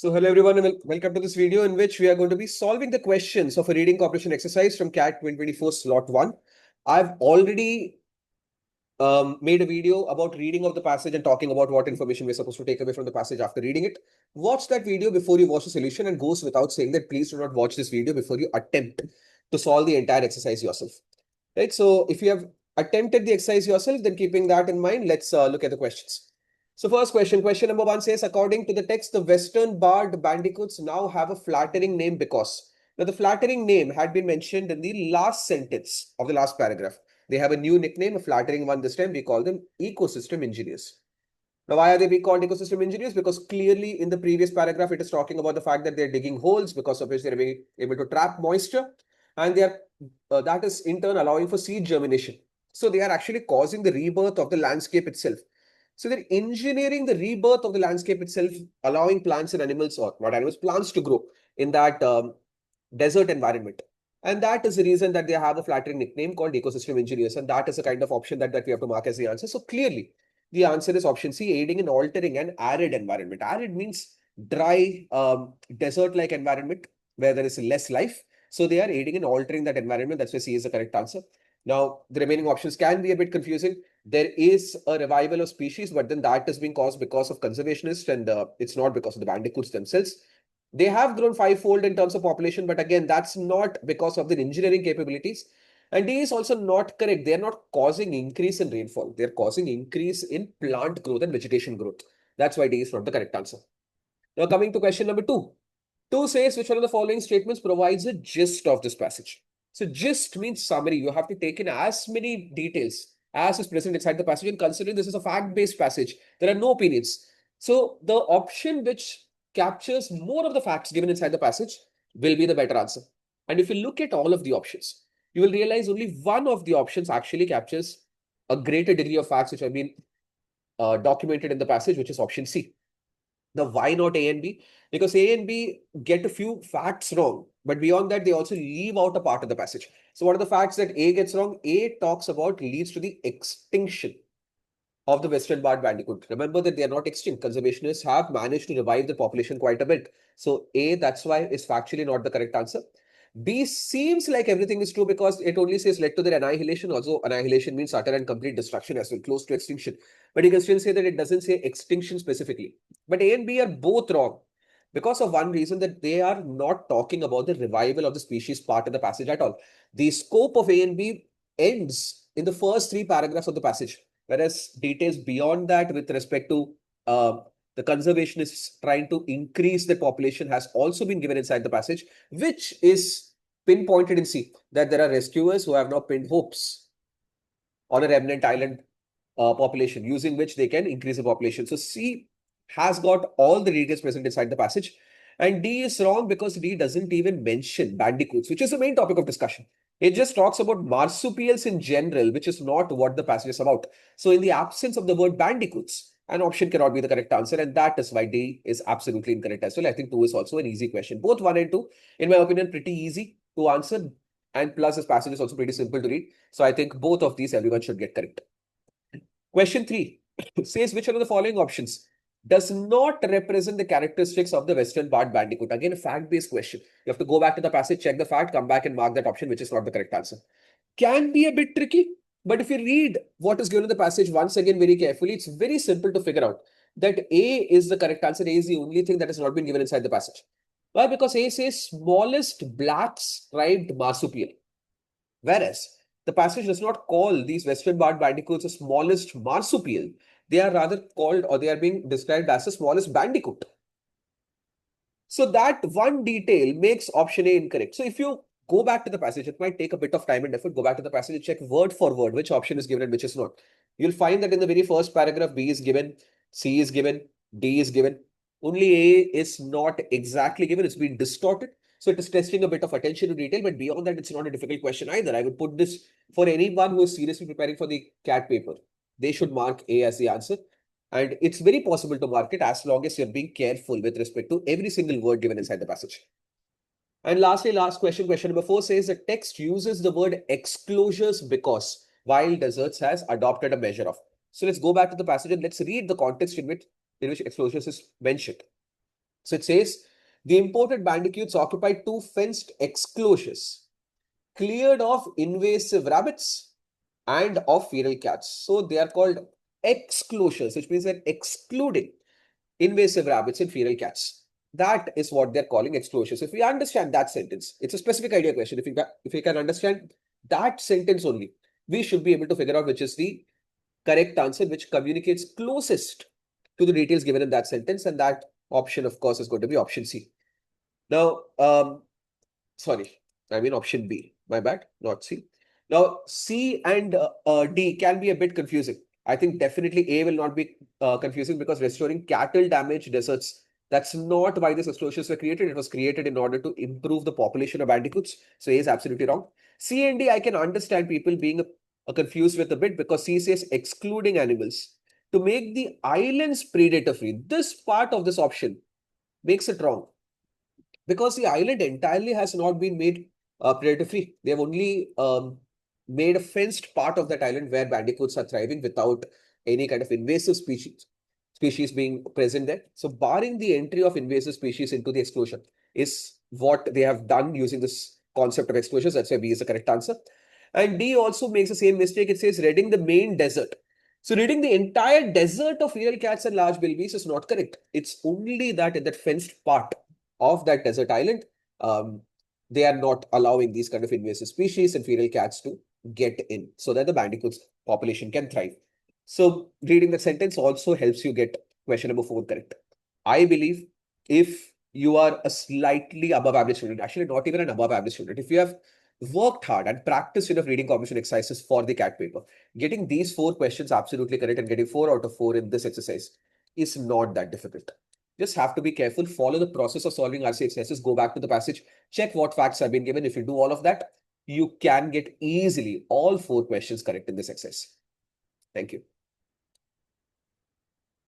So hello everyone and welcome to this video in which we are going to be solving the questions of a reading comprehension exercise from CAT 2024 slot 1. I've already made a video about reading of the passage and talking about what information we're supposed to take away from the passage after reading it. Watch that video before you watch the solution, and goes without saying that please do not watch this video before you attempt to solve the entire exercise yourself. Right? So if you have attempted the exercise yourself, then keeping that in mind, let's look at the questions. So first question number 1 says, according to the text, the Western barred bandicoots now have a flattering name because. Now the flattering name had been mentioned in the last sentence of the last paragraph. They have a new nickname, a flattering one this time. We call them ecosystem engineers. Now, why are they being called ecosystem engineers? Because clearly in the previous paragraph, it is talking about the fact that they're digging holes because of which they're able to trap moisture. And they are that is in turn allowing for seed germination. So they are actually causing the rebirth of the landscape itself. So they're engineering the rebirth of the landscape itself, allowing plants and animals, or not animals, plants to grow in that desert environment. And that is the reason that they have a flattering nickname called ecosystem engineers. And that is the kind of option that we have to mark as the answer. So clearly, the answer is option C, aiding in altering an arid environment. Arid means dry, desert-like environment where there is less life. So they are aiding in altering that environment. That's why C is the correct answer. Now, the remaining options can be a bit confusing. There is a revival of species, but then that is being caused because of conservationists, and it's not because of the bandicoots themselves. They have grown fivefold in terms of population, but again, that's not because of their engineering capabilities. And D is also not correct. They're not causing increase in rainfall. They're causing increase in plant growth and vegetation growth. That's why D is not the correct answer. Now coming to question number 2. 2 says, which one of the following statements provides a gist of this passage? So gist means summary. You have to take in as many details as is present inside the passage, and considering this is a fact-based passage, there are no opinions. So the option which captures more of the facts given inside the passage will be the better answer. And if you look at all of the options, you will realize only one of the options actually captures a greater degree of facts which have been documented in the passage, which is option C. Now, why not A and B? Because A and B get a few facts wrong, but beyond that, they also leave out a part of the passage. So what are the facts that A gets wrong? A talks about leads to the extinction of the Western barred bandicoot. Remember that they are not extinct. Conservationists have managed to revive the population quite a bit. So A, that's why, is factually not the correct answer. B seems like everything is true because it only says led to their annihilation. Also, annihilation means utter and complete destruction as well, close to extinction. But you can still say that it doesn't say extinction specifically. But A and B are both wrong because of one reason, that they are not talking about the revival of the species part of the passage at all. The scope of A and B ends in the first 3 paragraphs of the passage, whereas details beyond that with respect to the conservationists trying to increase the population has also been given inside the passage, which is pinpointed in C, that there are rescuers who have now pinned hopes on a remnant island population, using which they can increase the population. So C has got all the details present inside the passage. And D is wrong because D doesn't even mention bandicoots, which is the main topic of discussion. It just talks about marsupials in general, which is not what the passage is about. So in the absence of the word bandicoots, an option cannot be the correct answer. And that is why D is absolutely incorrect as well. I think 2 is also an easy question. Both 1 and 2, in my opinion, pretty easy to answer. And plus this passage is also pretty simple to read. So I think both of these everyone should get correct. Question 3 says, which one of the following options does not represent the characteristics of the Western barred bandicoot? Again, a fact-based question. You have to go back to the passage, check the fact, come back and mark that option, which is not the correct answer. Can be a bit tricky, but if you read what is given in the passage once again very carefully, it's very simple to figure out that A is the correct answer. A is the only thing that has not been given inside the passage. Why? Because A says smallest black striped marsupial, whereas the passage does not call these Western barred bandicoots the smallest marsupial. They are rather called, or they are being described as the smallest bandicoot. So that one detail makes option A incorrect. So if you go back to the passage, it might take a bit of time and effort. Go back to the passage and check word for word which option is given and which is not. You'll find that in the very first paragraph, B is given, C is given, D is given. Only A is not exactly given. It's been distorted. So it is testing a bit of attention to detail, but beyond that, it's not a difficult question either. I would put this for anyone who is seriously preparing for the CAT paper. They should mark A as the answer. And it's very possible to mark it as long as you're being careful with respect to every single word given inside the passage. And lastly, last question number 4 says the text uses the word exclosures because wild deserts has adopted a measure of. So let's go back to the passage and let's read the context in which exclosures is mentioned. So it says, the imported bandicoots occupy 2 fenced exclosures, cleared of invasive rabbits and of feral cats. So they are called exclosures, which means they're excluding invasive rabbits and feral cats. That is what they're calling exclosures. If we understand that sentence, it's a specific idea question. If we can understand that sentence only, we should be able to figure out which is the correct answer, which communicates closest to the details given in that sentence. And that option, of course, is going to be option C. Now, sorry, I mean option B. My bad, not C. Now, C and D can be a bit confusing. I think definitely A will not be confusing because restoring cattle damaged deserts, that's not why these exclosures were created. It was created in order to improve the population of bandicoots. So A is absolutely wrong. C and D, I can understand people being confused with a bit because C says excluding animals to make the islands predator free. This part of this option makes it wrong because the island entirely has not been made predator free. They have only made a fenced part of that island where bandicoots are thriving without any kind of invasive species being present there. So barring the entry of invasive species into the exclusion is what they have done using this concept of exclusions. That's why B is the correct answer. And D also makes the same mistake. It says reading the main desert. So reading the entire desert of feral cats and large bilbies is not correct. It's only that in that fenced part of that desert island, they are not allowing these kind of invasive species and feral cats to get in so that the bandicoots population can thrive. So reading the sentence also helps you get question number 4 correct. I believe if you are a slightly above average student, actually not even an above average student, if you have worked hard and practiced enough reading comprehension exercises for the CAT paper, getting these 4 questions absolutely correct and getting 4 out of 4 in this exercise is not that difficult. Just have to be careful, follow the process of solving RC exercises, go back to the passage, check what facts have been given. If you do all of that, you can get easily all 4 questions correct in this exercise. Thank you.